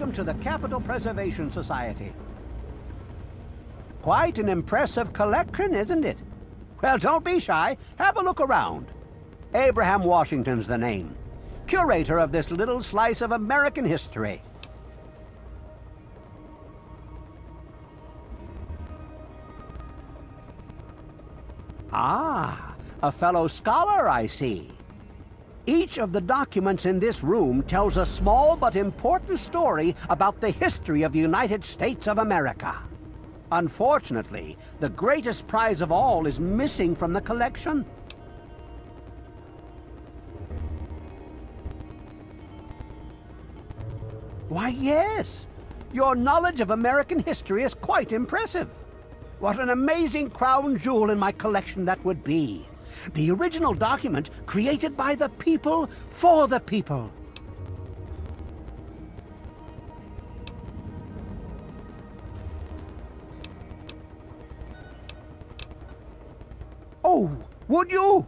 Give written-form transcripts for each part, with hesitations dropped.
welcome to the Capitol Preservation Society. Quite an impressive collection, isn't it? Well, don't be shy. Have a look around. Abraham Washington's the name. Curator of this little slice of American history. Ah, a fellow scholar, I see. Each of the documents in this room tells a small but important story about the history of the United States of America. Unfortunately, the greatest prize of all is missing from the collection. Why, yes. Your knowledge of American history is quite impressive. What an amazing crown jewel in my collection that would be. The original document created by the people for the people. Oh, would you?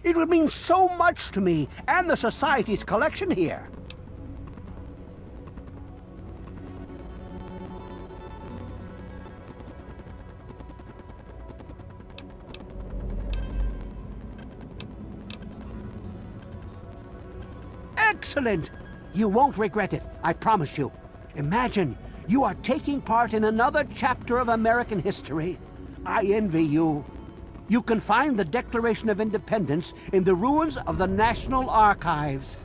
It would mean so much to me and the Society's collection here. Excellent! You won't regret it, I promise you. Imagine, you are taking part in another chapter of American history. I envy you. You can find the Declaration of Independence in the ruins of the National Archives.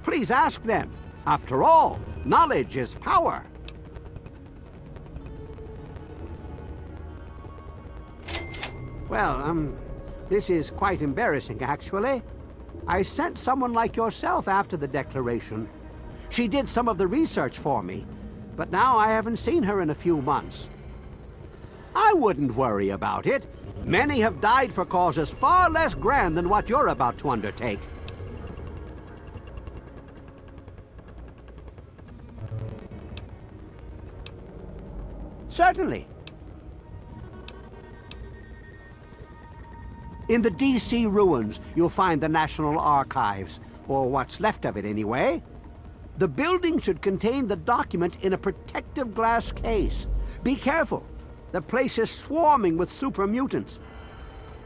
Please ask them. After all, knowledge is power. Well, this is quite embarrassing, actually. I sent someone like yourself after the Declaration. She did some of the research for me, but now I haven't seen her in a few months. I wouldn't worry about it. Many have died for causes far less grand than what you're about to undertake. Certainly. In the D.C. ruins, you'll find the National Archives, or what's left of it anyway. The building should contain the document in a protective glass case. Be careful. The place is swarming with super mutants.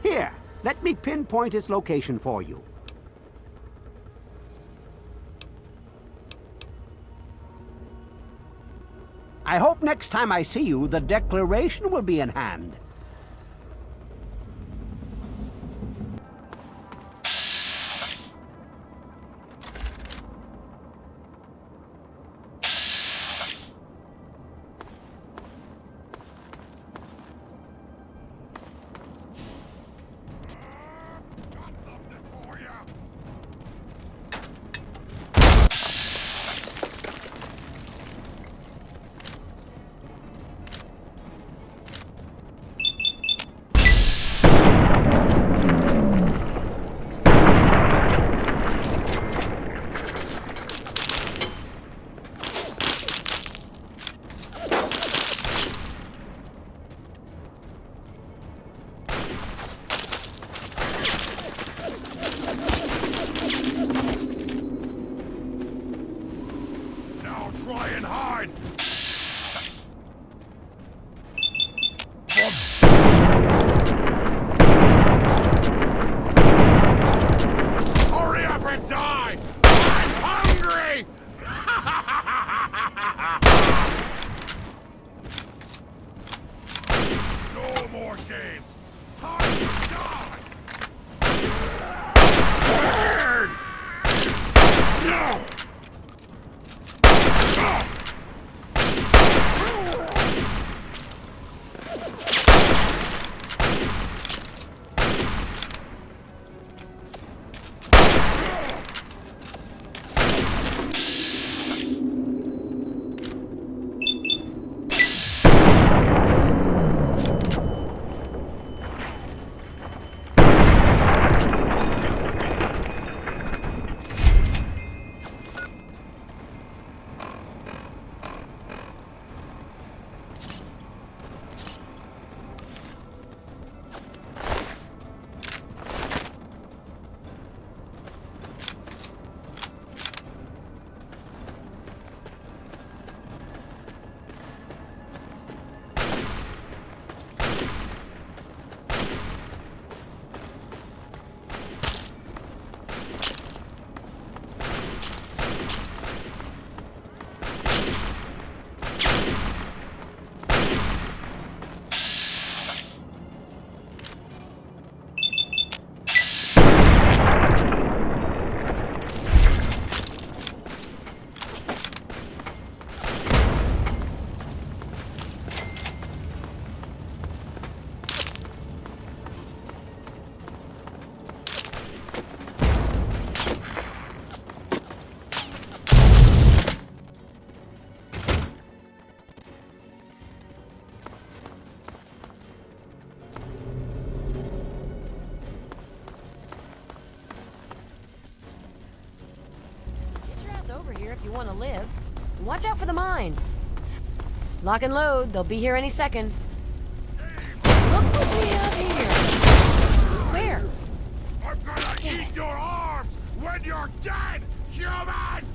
Here, let me pinpoint its location for you. I hope next time I see you, the Declaration will be in hand. here if you want to live. And watch out for the mines. Lock and load. They'll be here any second. Look what we have here. Where? I'm gonna eat your arms when you're dead, human!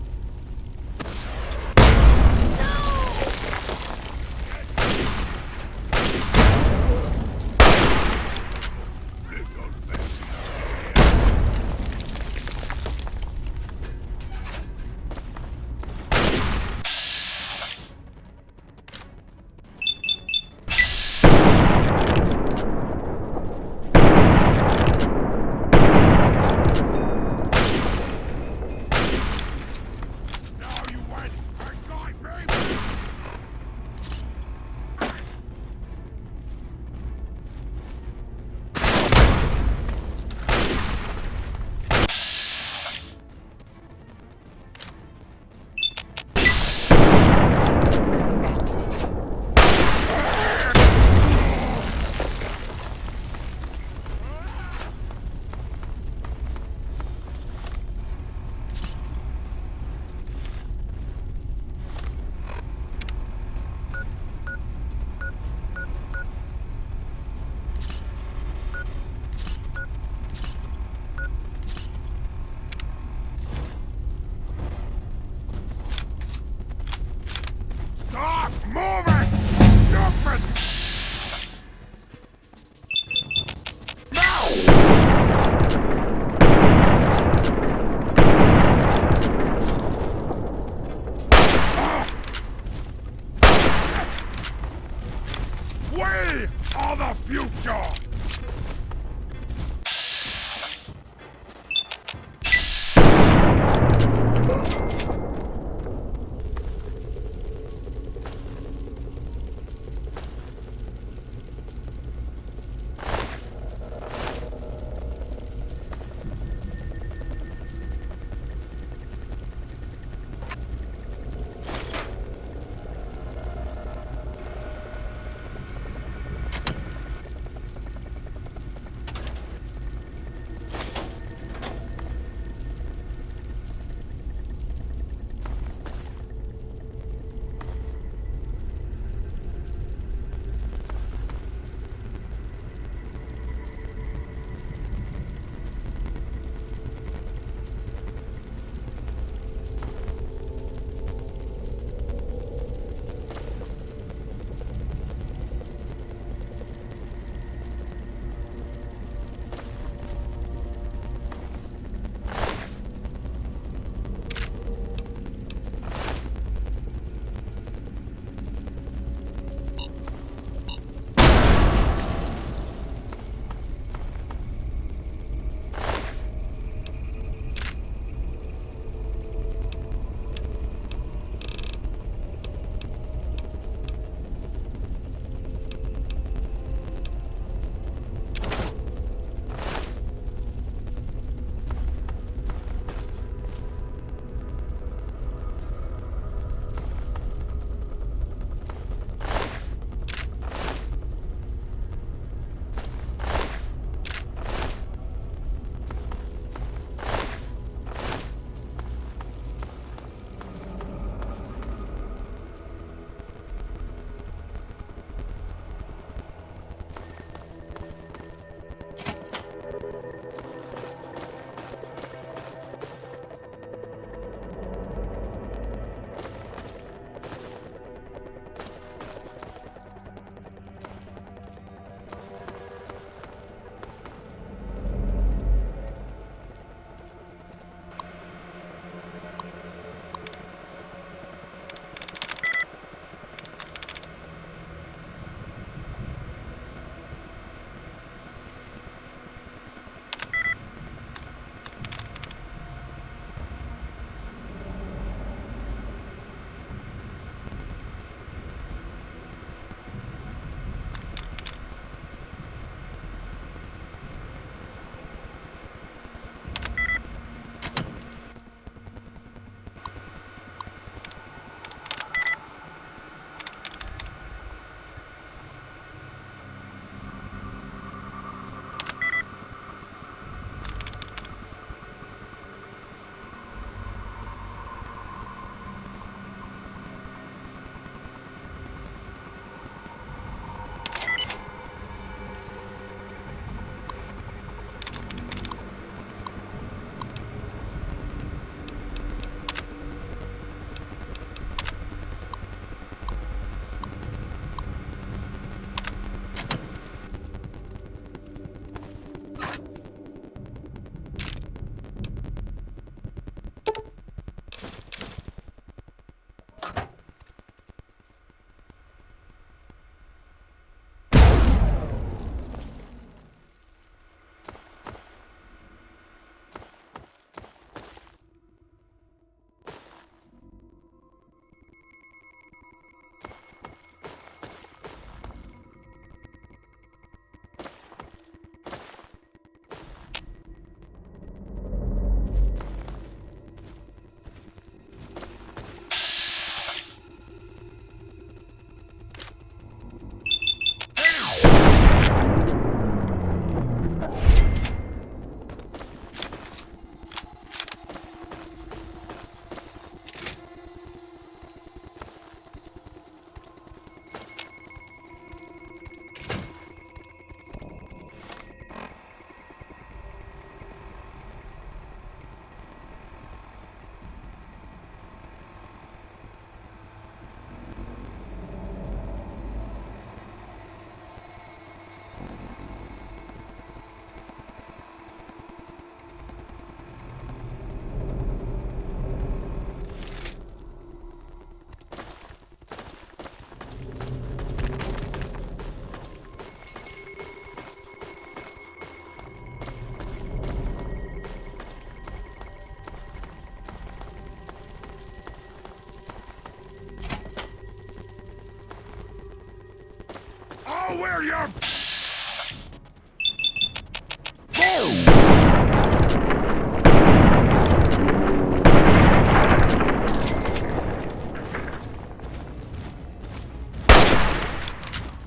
Prepare your...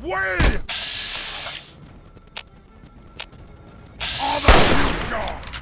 Way! On the future!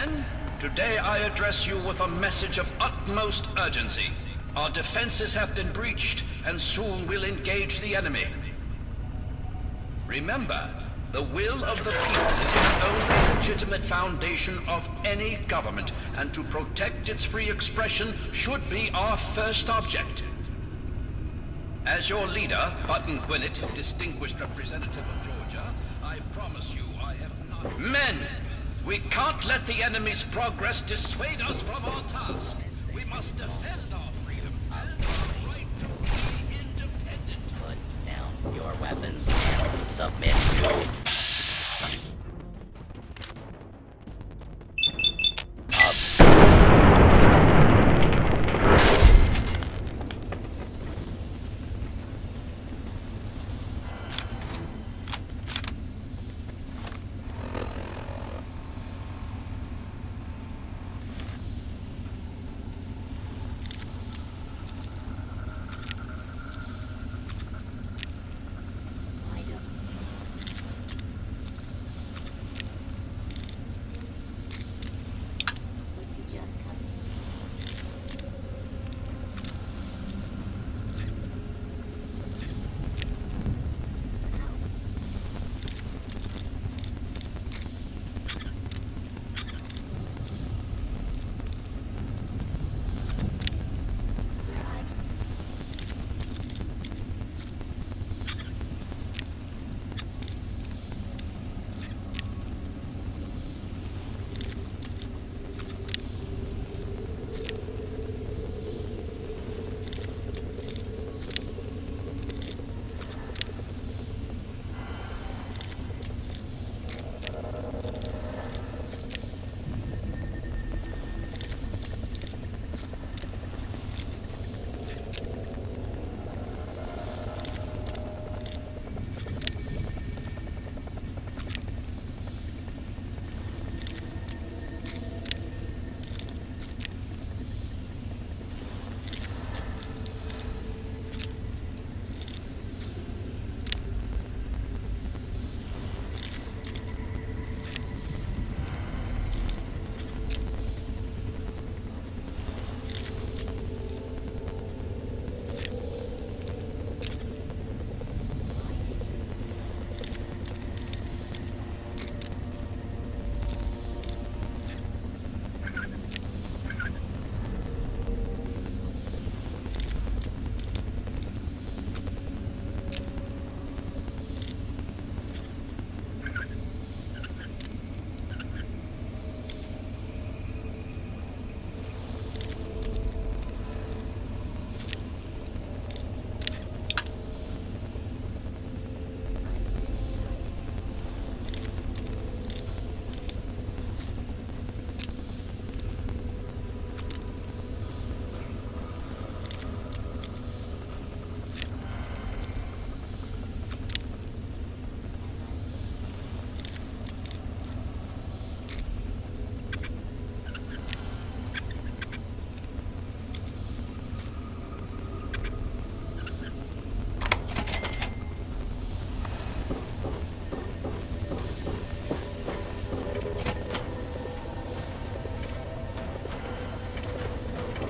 Men, today I address you with a message of utmost urgency. Our defenses have been breached, and soon we'll engage the enemy. Remember, the will of the people is the only legitimate foundation of any government, and to protect its free expression should be our first object. As your leader, Button Gwinnett, distinguished representative of Georgia, I promise you I have not... Men! We can't let the enemy's progress dissuade us from our task. We must defend our freedom and our right to be independent. Put down your weapons and submit to...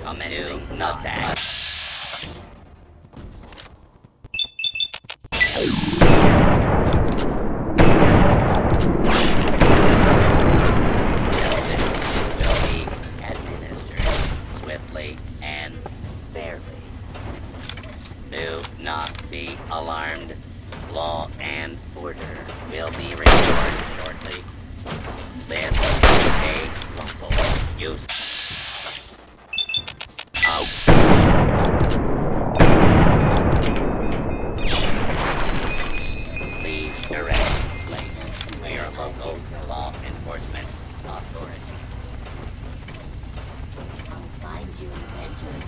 Commencing attack. Justice will be administered swiftly and fairly. Do not be alarmed. Law and order will be restored shortly. This is a lawful use. Please direct place to your local law enforcement authority. I'll find you eventually.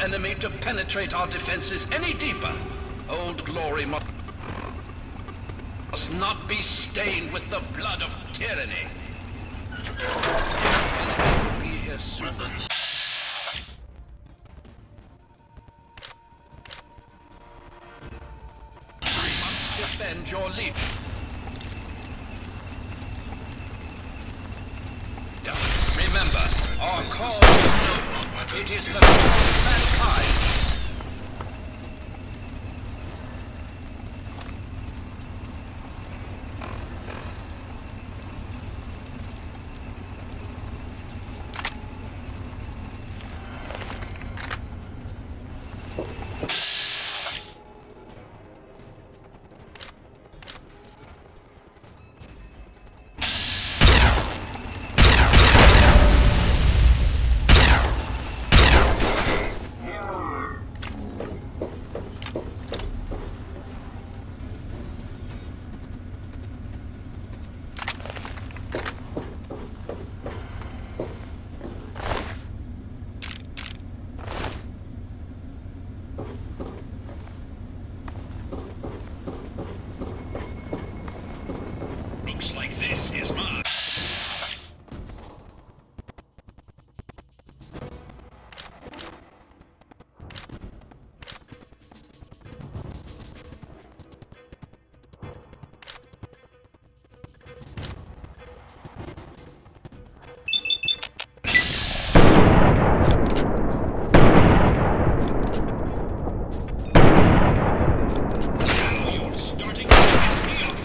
enemy to penetrate our defenses any deeper. Old Glory must not be stained with the blood of tyranny. Enemy will be here soon. You must defend your lead. Remember, our cause is noble. It is the cause of mankind. Looks like this is mine. You're starting to piss me off.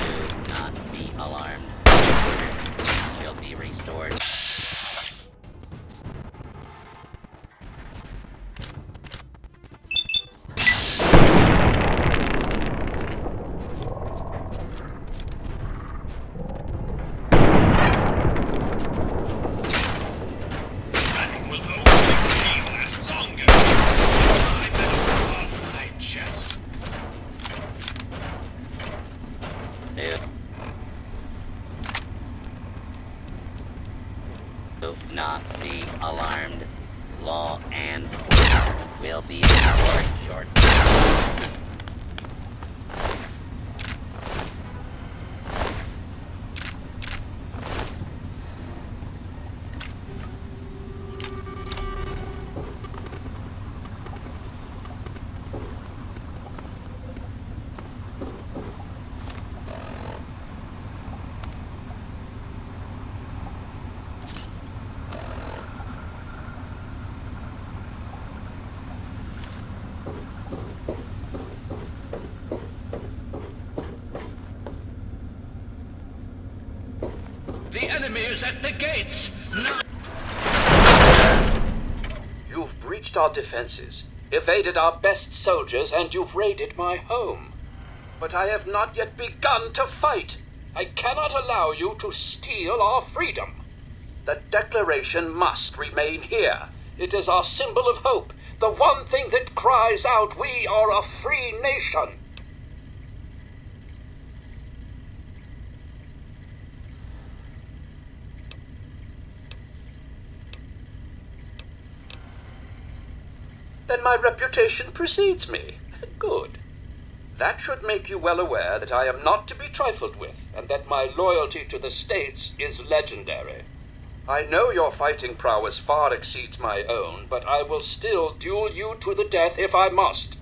Do not be alarmed. Order will be restored. That will only make me last longer. I better off my chest. Do not be alarmed. Law and order will be restored shortly. The enemy is at the gates. No. You've breached our defenses, evaded our best soldiers, and you've raided my home. But I have not yet begun to fight. I cannot allow you to steal our freedom. The Declaration must remain here. It is our symbol of hope, the one thing that cries out, we are a free nation. Then my reputation precedes me. Good. That should make you well aware that I am not to be trifled with, and that my loyalty to the States is legendary. I know your fighting prowess far exceeds my own, but I will still duel you to the death if I must.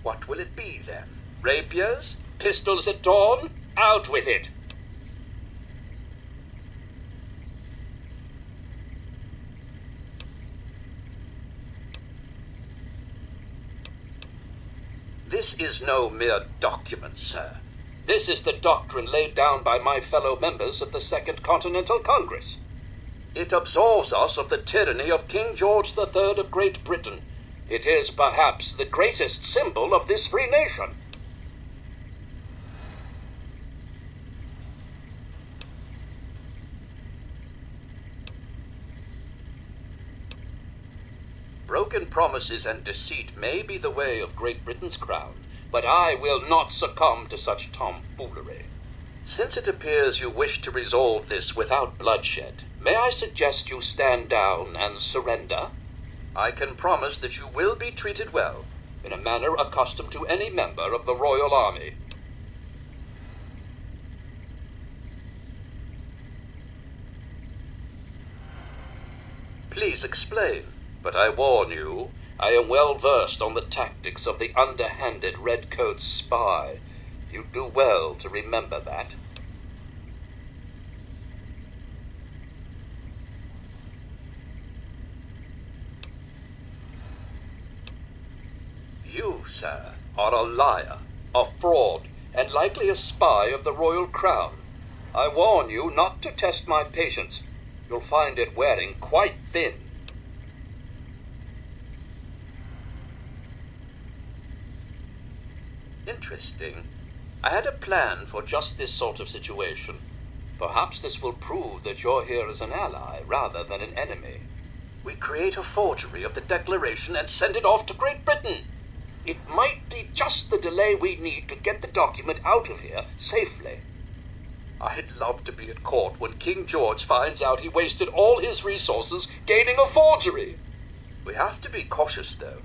What will it be, then? Rapiers? Pistols at dawn? Out with it! This is no mere document, sir. This is the doctrine laid down by my fellow members of the Second Continental Congress. It absolves us of the tyranny of King George III of Great Britain. It is perhaps the greatest symbol of this free nation. Broken promises and deceit may be the way of Great Britain's crown, but I will not succumb to such tomfoolery. Since it appears you wish to resolve this without bloodshed, may I suggest you stand down and surrender? I can promise that you will be treated well, in a manner accustomed to any member of the Royal Army. Please explain, but I warn you, I am well versed on the tactics of the underhanded Redcoat spy. You do well to remember that. You, sir, are a liar, a fraud, and likely a spy of the Royal Crown. I warn you not to test my patience. You'll find it wearing quite thin. Interesting. I had a plan for just this sort of situation. Perhaps this will prove that you're here as an ally rather than an enemy. We create a forgery of the Declaration and send it off to Great Britain. It might be just the delay we need to get the document out of here safely. I'd love to be at court when King George finds out he wasted all his resources gaining a forgery. We have to be cautious, though.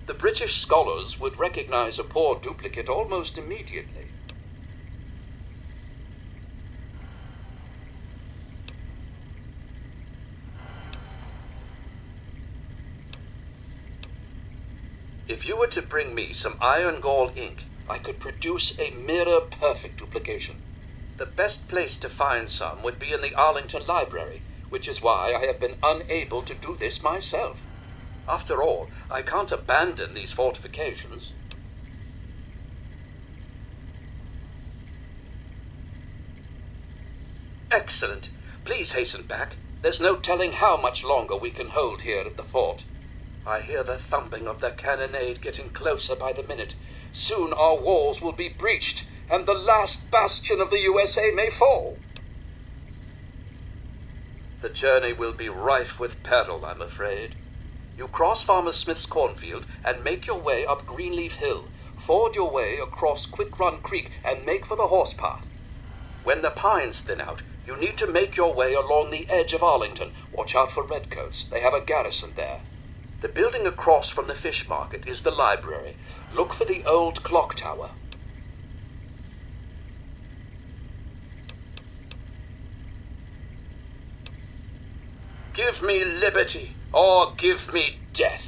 The British scholars would recognize a poor duplicate almost immediately. If you were to bring me some iron gall ink, I could produce a mirror-perfect duplication. The best place to find some would be in the Arlington Library, which is why I have been unable to do this myself. After all, I can't abandon these fortifications. Excellent. Please hasten back. There's no telling how much longer we can hold here at the fort. I hear the thumping of the cannonade getting closer by the minute. Soon our walls will be breached, and the last bastion of the USA may fall. The journey will be rife with peril, I'm afraid. You cross Farmer Smith's cornfield and make your way up Greenleaf Hill, ford your way across Quick Run Creek, and make for the horse path. When the pines thin out, you need to make your way along the edge of Arlington. Watch out for redcoats. They have a garrison there. The building across from the fish market is the library. Look for the old clock tower. Give me liberty, or give me death.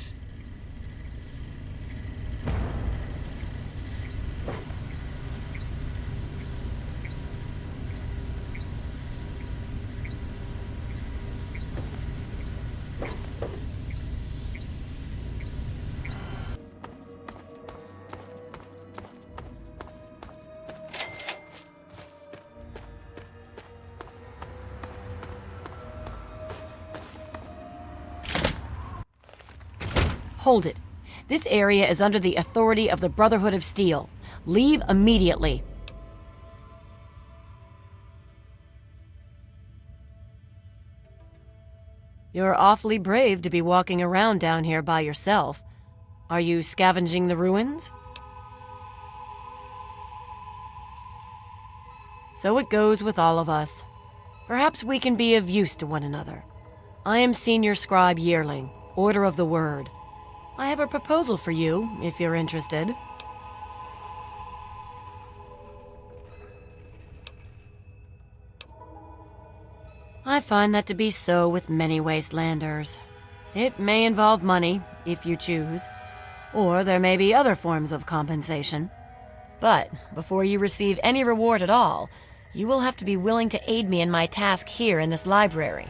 Hold it. This area is under the authority of the Brotherhood of Steel. Leave immediately. You're awfully brave to be walking around down here by yourself. Are you scavenging the ruins? So it goes with all of us. Perhaps we can be of use to one another. I am Senior Scribe Yearling, Order of the Word. I have a proposal for you, if you're interested. I find that to be so with many wastelanders. It may involve money, if you choose, or there may be other forms of compensation. But before you receive any reward at all, you will have to be willing to aid me in my task here in this library.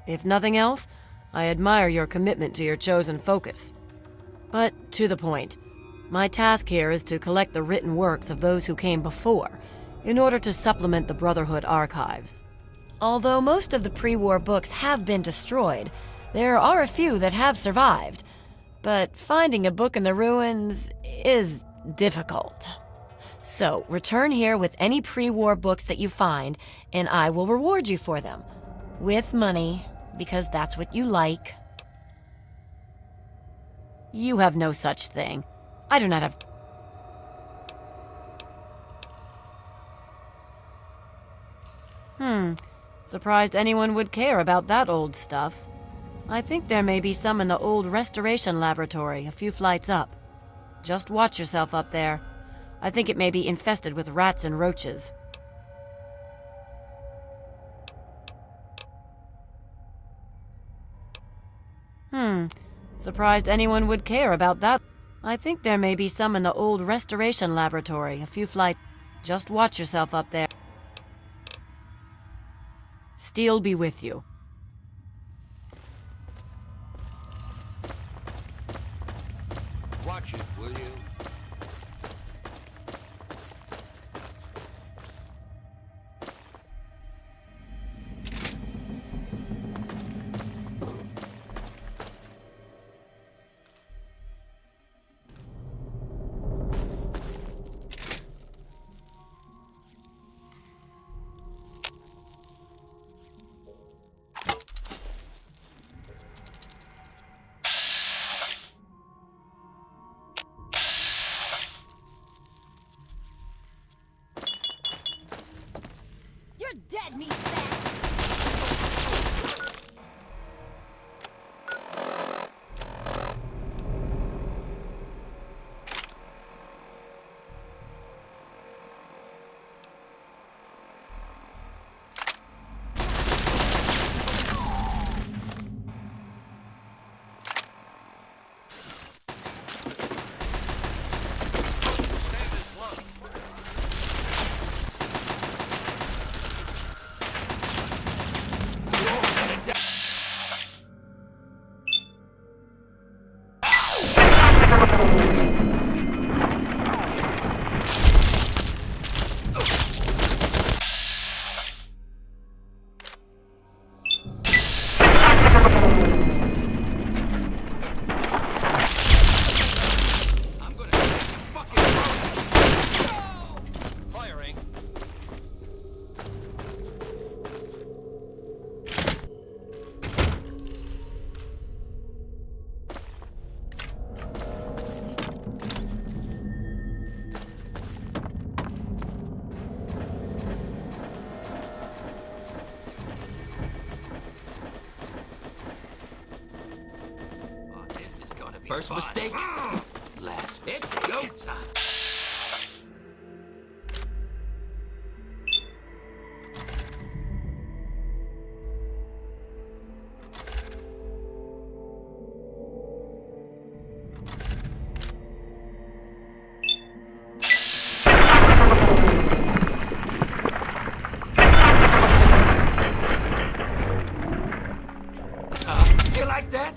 If nothing else, I admire your commitment to your chosen focus. But to the point, my task here is to collect the written works of those who came before, in order to supplement the Brotherhood archives. Although most of the pre-war books have been destroyed, there are a few that have survived. But finding a book in the ruins is difficult. So, return here with any pre-war books that you find, and I will reward you for them. With money, because that's what you like. You have no such thing. I do not have... Surprised anyone would care about that old stuff. I think there may be some in the old restoration laboratory, a few flights up. Just watch yourself up there. I think it may be infested with rats and roaches. Surprised anyone would care about that. I think there may be some in the old restoration laboratory, a few flights. Just watch yourself up there. Steel be with you. Watch it, will you? You're dead, meat sack! First mistake, last mistake. It's go time. You like that?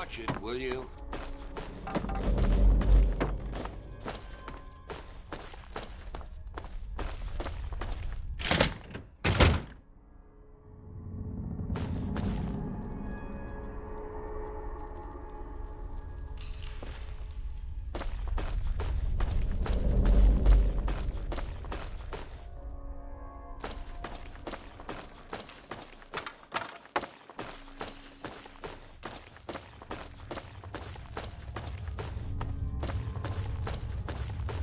watch it, will you?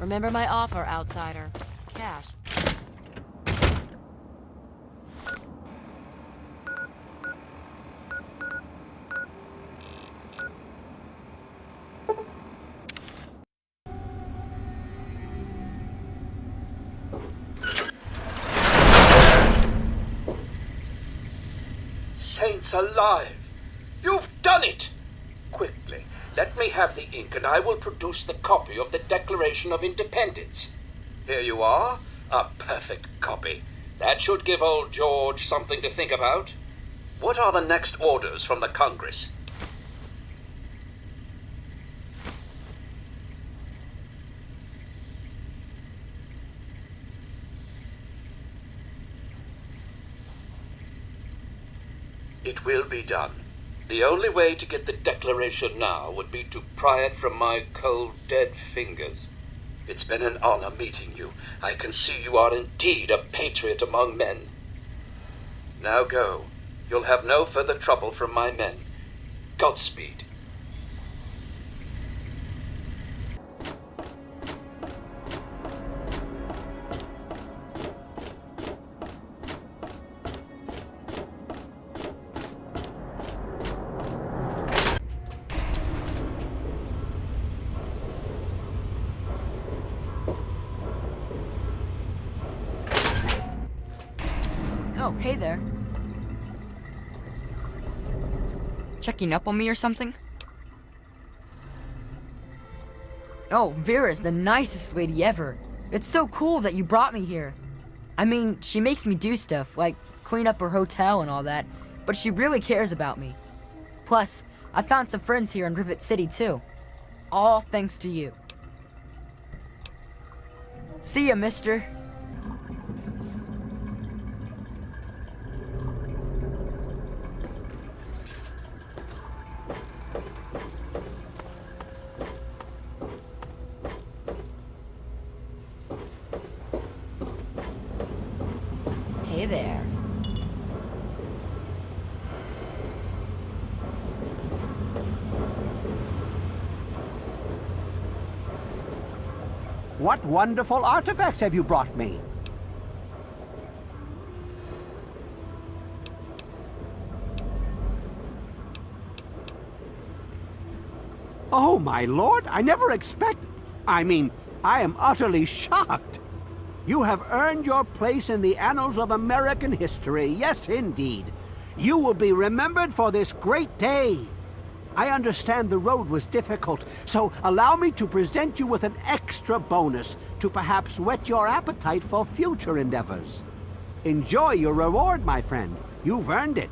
Remember my offer, outsider. Cash. Saints alive! You've done it! Quickly, let me have the ink and I will produce the copy of the Declaration of Independence. Here you are, a perfect copy. That should give old George something to think about. What are the next orders from the Congress? It will be done. The only way to get the Declaration now would be to pry it from my cold, dead fingers. It's been an honor meeting you. I can see you are indeed a patriot among men. Now go. You'll have no further trouble from my men. Godspeed. Oh, hey there. Checking up on me or something? Oh, Vera's the nicest lady ever. It's so cool that you brought me here. I mean, she makes me do stuff, like clean up her hotel and all that, but she really cares about me. Plus, I found some friends here in Rivet City too. All thanks to you. See ya, mister. Hey there. What wonderful artifacts have you brought me? Oh, my lord, I never I am utterly shocked. You have earned your place in the annals of American history. Yes, indeed. You will be remembered for this great day. I understand the road was difficult, so allow me to present you with an extra bonus to perhaps whet your appetite for future endeavors. Enjoy your reward, my friend. You've earned it.